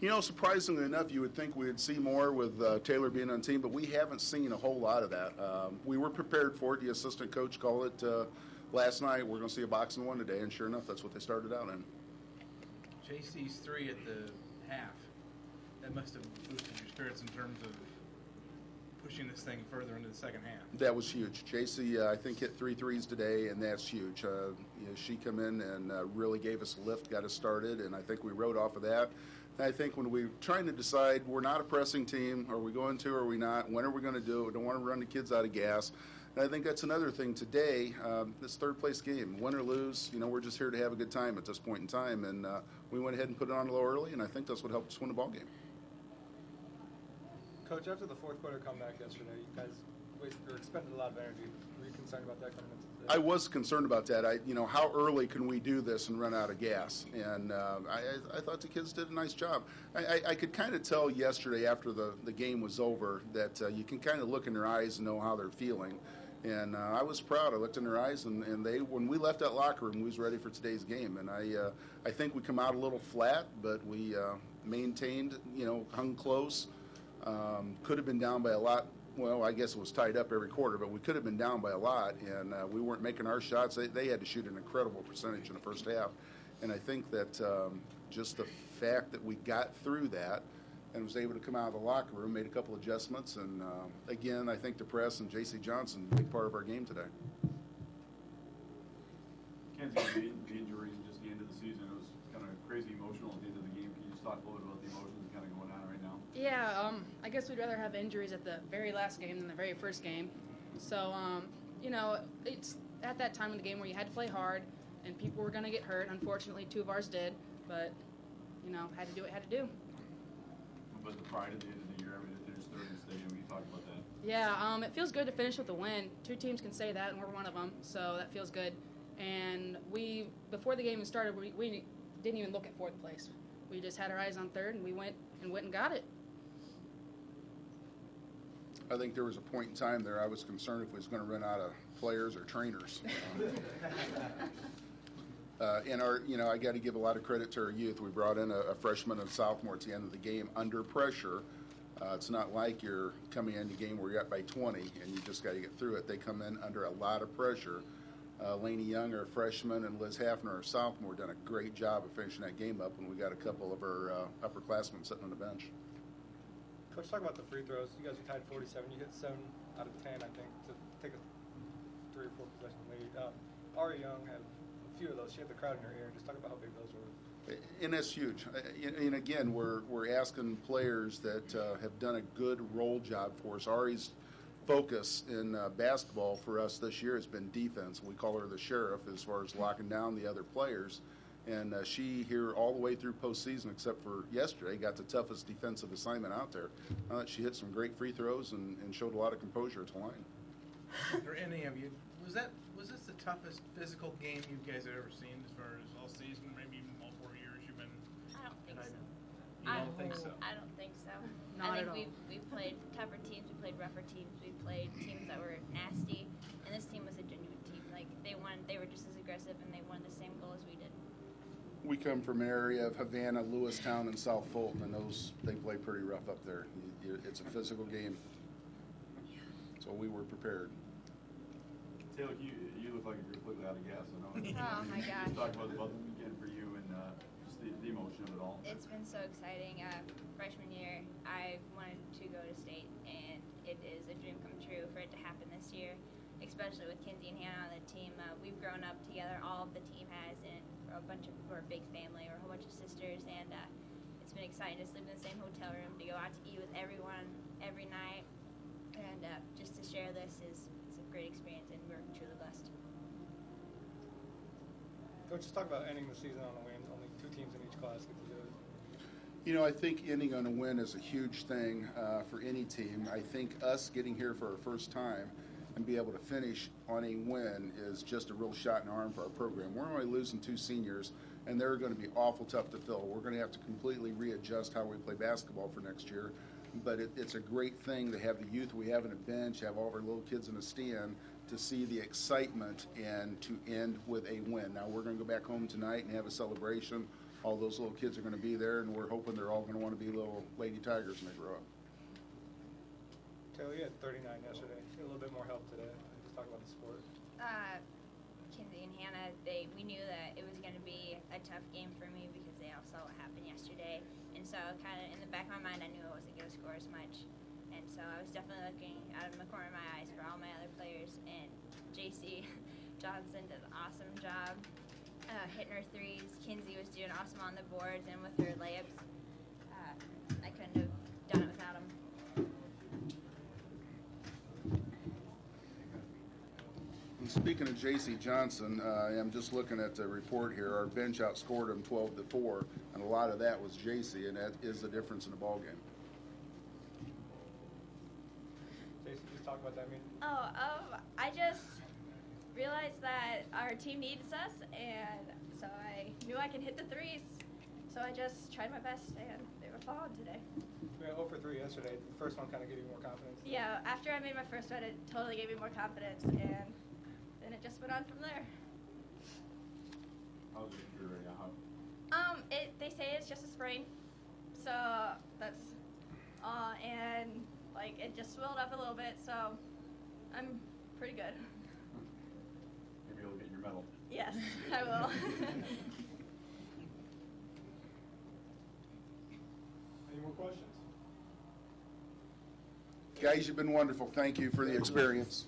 You know, surprisingly enough, you would think we would see more with Taylor being on the team, but we haven't seen a whole lot of that. We were prepared for it. The assistant coach called it last night. We're going to see a boxing one today, and sure enough, that's what they started out in. JC's 3 at the half. That must have boosted your spirits in terms of pushing this thing further into the second half. That was huge. JC, I think, hit 3 threes today, and that's huge. She come in and really gave us a lift, got us started, and I think we rode off of that. And I think when we're trying to decide, we're not a pressing team, are we going to or are we not, when are we going to do it, we don't want to run the kids out of gas. And I think that's another thing today, this third-place game, win or lose, we're just here to have a good time at this point in time, and we went ahead and put it on a low early, and I think that's what helped us win the ball game. Coach, after the fourth quarter comeback yesterday, you guys expended a lot of energy. Were you concerned about that coming into today? I was concerned about that. How early can we do this and run out of gas? And I thought the kids did a nice job. I could kind of tell yesterday after the game was over that you can kind of look in their eyes and know how they're feeling. And I was proud. I looked in their eyes, and they, when we left that locker room, we was ready for today's game. And I think we come out a little flat, but we maintained, hung close. Could have been down by a lot. Well, I guess it was tied up every quarter, but we could have been down by a lot, and we weren't making our shots. They had to shoot an incredible percentage in the first half. And I think that just the fact that we got through that and was able to come out of the locker room, made a couple adjustments, and again, I think the press and J.C. Johnson, a big part of our game today. Kenzie, the injuries and just the end of the season, it was kind of crazy emotional at the end of the game. Can you just talk a little bit about the emotions kind of going on right now? Yeah, I guess we'd rather have injuries at the very last game than the very first game. So, it's at that time in the game where you had to play hard and people were going to get hurt. Unfortunately, 2 of ours did, but, had to do what had to do. But the pride at the end of the year, to finish third in the stadium, you talk about that. Yeah, it feels good to finish with a win. 2 teams can say that, and we're one of them, so that feels good. And before the game started, we didn't even look at fourth place. We just had our eyes on third, and we went and got it. I think there was a point in time there I was concerned if we was going to run out of players or trainers. And I got to give a lot of credit to our youth. We brought in a freshman and sophomore at the end of the game under pressure. It's not like you're coming into a game where you're up by 20 and you just got to get through it. They come in under a lot of pressure. Lainey Young, our freshman, and Liz Hafner, our sophomore, done a great job of finishing that game up, and we got a couple of our upperclassmen sitting on the bench. Coach, talk about the free throws. You guys are tied 47. You hit 7 out of 10, I think, to take a 3 or 4 possession lead. Ari Young had a few of those. She had the crowd in her ear. Just talk about how big those were. And that's huge. And again, we're asking players that have done a good role job for us. Ari's focus in basketball for us this year has been defense. We call her the sheriff as far as locking down the other players. And she here all the way through postseason, except for yesterday, got the toughest defensive assignment out there. She hit some great free throws and showed a lot of composure at the line. For any of you, was this the toughest physical game you guys have ever seen as far as all season, maybe even all 4 years you've been? I don't think so. You don't think so? I don't think so. Not I at think all. we played tougher teams, we played rougher teams, we played teams that were nasty, and this team was a genuine team. Like they were just as aggressive, and they won the same goal as we did. We come from an area of Havana, Lewistown, and South Fulton, and they play pretty rough up there. It's a physical game, so we were prepared. Taylor, you look like you're completely out of gas. I know. Oh my gosh. Just talk about the weekend for you and just the emotion of it all. It's been so exciting. Freshman year, I wanted to go to state, and it is a dream come true for it to happen this year, especially with Kinsey and Hannah on the team. We've grown up together, all of the team has, and we're a big family, we're a whole bunch of sisters, and it's been exciting to sleep in the same hotel room, to go out to eat with everyone every night, and just to share this it's a great experience, and we're truly blessed. Coach, just talk about ending the season on a win. Only 2 teams in each class get to do it. I think ending on a win is a huge thing for any team. I think us getting here for our first time and be able to finish on a win is just a real shot in the arm for our program. We're only losing 2 seniors, and they're going to be awful tough to fill. We're going to have to completely readjust how we play basketball for next year. But it's a great thing to have the youth we have in a bench, have all of our little kids in a stand, to see the excitement and to end with a win. Now we're going to go back home tonight and have a celebration. all those little kids are going to be there, and we're hoping they're all going to want to be little Lady Tigers when they grow up. Taylor, you had 39 yesterday. You had a little bit more help today. Just talk about the sport. Kinsey and Hannah, we knew that it was going to be a tough game for me because they all saw what happened yesterday. And so kind of in the back of my mind, I knew I wasn't going to score as much. And so I was definitely looking out of the corner of my eyes for all my other players. And JC Johnson did an awesome job hitting her threes. Kinsey was doing awesome on the boards and with her layups. I couldn't have done it without them. And speaking of J.C. Johnson, I'm just looking at the report here. Our bench outscored him 12-4, and a lot of that was J.C., and that is the difference in the ball game. Jason, just talk about that. I mean, I just realized that our team needs us, and so I knew I could hit the threes. So I just tried my best, and they were falling today. we went 0 for 3 yesterday. The first one kind of gave you more confidence. Yeah, after I made my first one, it totally gave me more confidence, and then it just went on from there. How's your injury right now? They say it's just a sprain, so that's, and like it just swelled up a little bit, so I'm pretty good. Maybe you'll get your medal. Yes, I will. Any more questions? Guys, you've been wonderful. Thank you for the experience.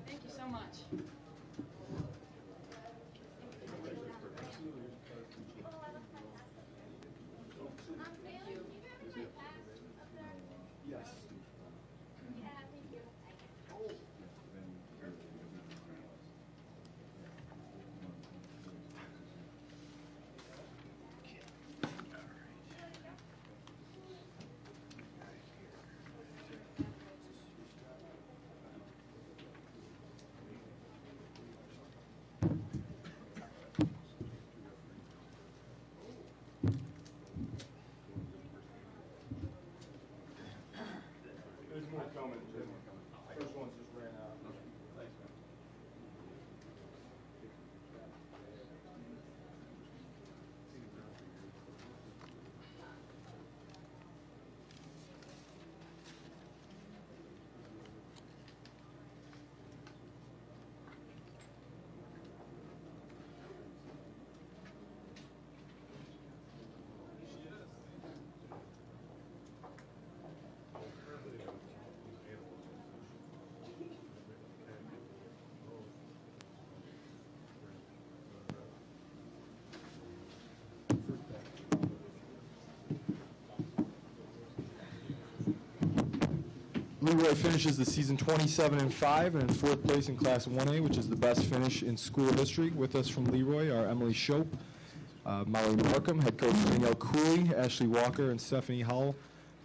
Thank you so much. Yes. There's more coming. First one's just ran out. Thanks, man. Leroy finishes the season 27-5 and in 4th place in Class 1A, which is the best finish in school history. With us from Leroy are Emily Shope, Molly Markham, head coach Danielle Cooley, Ashley Walker, and Stephanie Howell.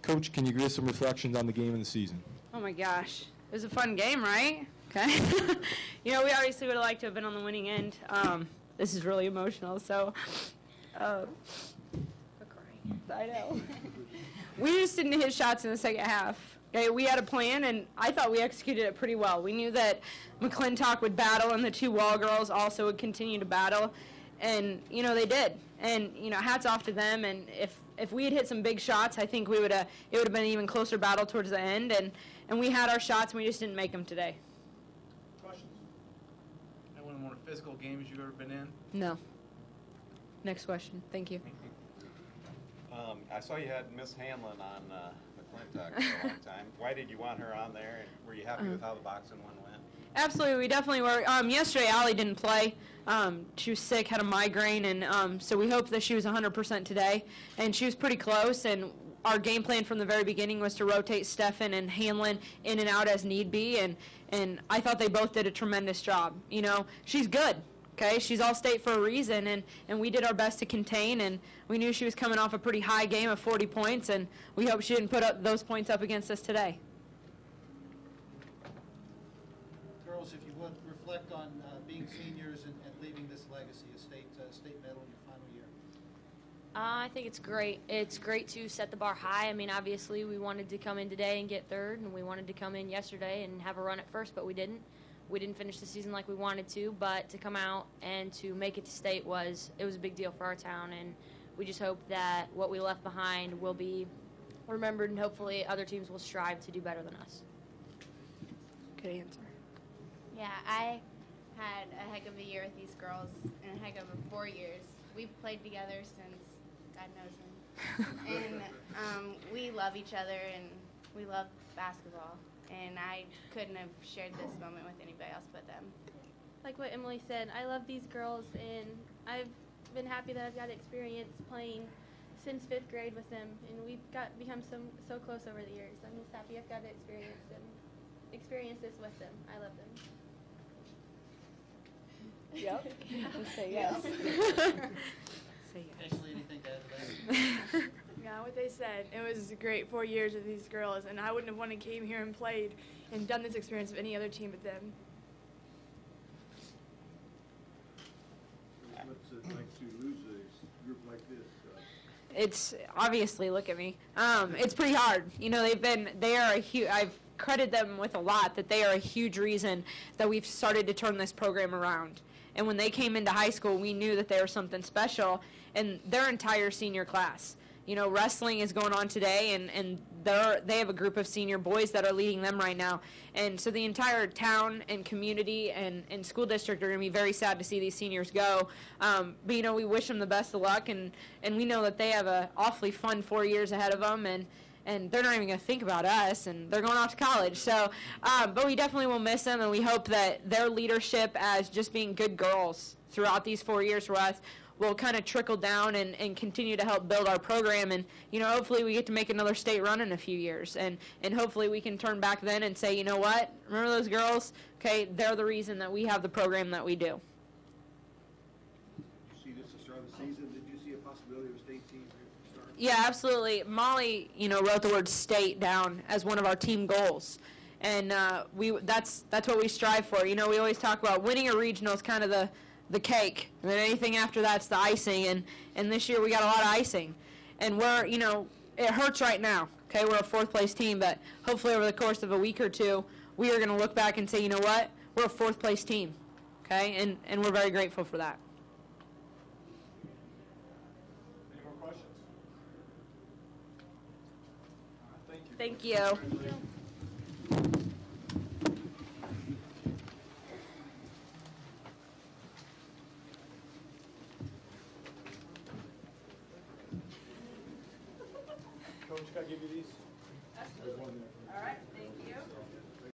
Coach, can you give us some reflections on the game and the season? Oh my gosh, it was a fun game, right? Okay. You know, we obviously would have liked to have been on the winning end. This is really emotional, so. I know. We just didn't hit shots in the second half. Okay, we had a plan, and I thought we executed it pretty well. We knew that McClintock would battle, and the two Wall girls also would continue to battle, and you know they did. And you know, hats off to them. And if we had hit some big shots, I think it would have been an even closer battle towards the end. And we had our shots, and we just didn't make them today. Questions? That one of the more physical games you've ever been in? No. Next question. Thank you. I saw you had Miss Hanlon on McClintock for a long time. Why did you want her on there? And were you happy with how the boxing one went? Absolutely, we definitely were. Yesterday, Allie didn't play. She was sick, had a migraine, and so we hoped that she was 100% today. And she was pretty close, and our game plan from the very beginning was to rotate Stefan and Hanlon in and out as need be, and I thought they both did a tremendous job. You know, she's good. Okay, she's all-state for a reason, and we did our best to contain, and we knew she was coming off a pretty high game of 40 points, and we hope she didn't put up those points up against us today. reflect on being seniors and leaving this legacy, a state medal in your final year? I think it's great. It's great to set the bar high. I mean, obviously, we wanted to come in today and get third, and we wanted to come in yesterday and have a run at first, but we didn't. We didn't finish the season like we wanted to, but to come out and to make it to state was a big deal for our town, and we just hope that what we left behind will be remembered, and hopefully other teams will strive to do better than us. Good answer. Yeah, I had a heck of a year with these girls and a heck of a 4 years. We've played together since God knows when. And we love each other and we love basketball. And I couldn't have shared this moment with anybody else but them. Like what Emily said, I love these girls, and I've been happy that I've got experience playing since 5th grade with them, and we've become so close over the years. I'm just happy I've got to experience this with them. I love them. Yep. Say yes. Say yes. Ashley, anything to add to that? Yeah, what they said. It was a great 4 years with these girls, and I wouldn't have wanted to came here and played and done this experience with any other team but them. What's it like to lose a group like this? It's obviously, look at me. It's pretty hard. You know, I've credited them with a lot, that they are a huge reason that we've started to turn this program around. And when they came into high school, we knew that they were something special, and their entire senior class. You know, wrestling is going on today, and they have a group of senior boys that are leading them right now. And so the entire town and community and school district are going to be very sad to see these seniors go. But, you know, we wish them the best of luck, and we know that they have a awfully fun 4 years ahead of them, and they're not even going to think about us, and they're going off to college. So, but we definitely will miss them, and we hope that their leadership as just being good girls throughout these 4 years for us will kind of trickle down and continue to help build our program. And, you know, hopefully we get to make another state run in a few years. And hopefully we can turn back then and say, you know what, remember those girls? Okay, they're the reason that we have the program that we do. Did you see this to start the season? Did you see a possibility of a state team here to start? Yeah, absolutely. Molly, you know, wrote the word state down as one of our team goals. And that's what we strive for. You know, we always talk about winning a regional is kind of the cake, and then anything after that's the icing, and this year we got a lot of icing, and we're, you know, it hurts right now, okay, we're a 4th place team, but hopefully over the course of a week or two we are going to look back and say, you know what, we're a 4th place team, okay, and we're very grateful for that. Any more questions? Thank you. Thank you. Coach, can I give you these?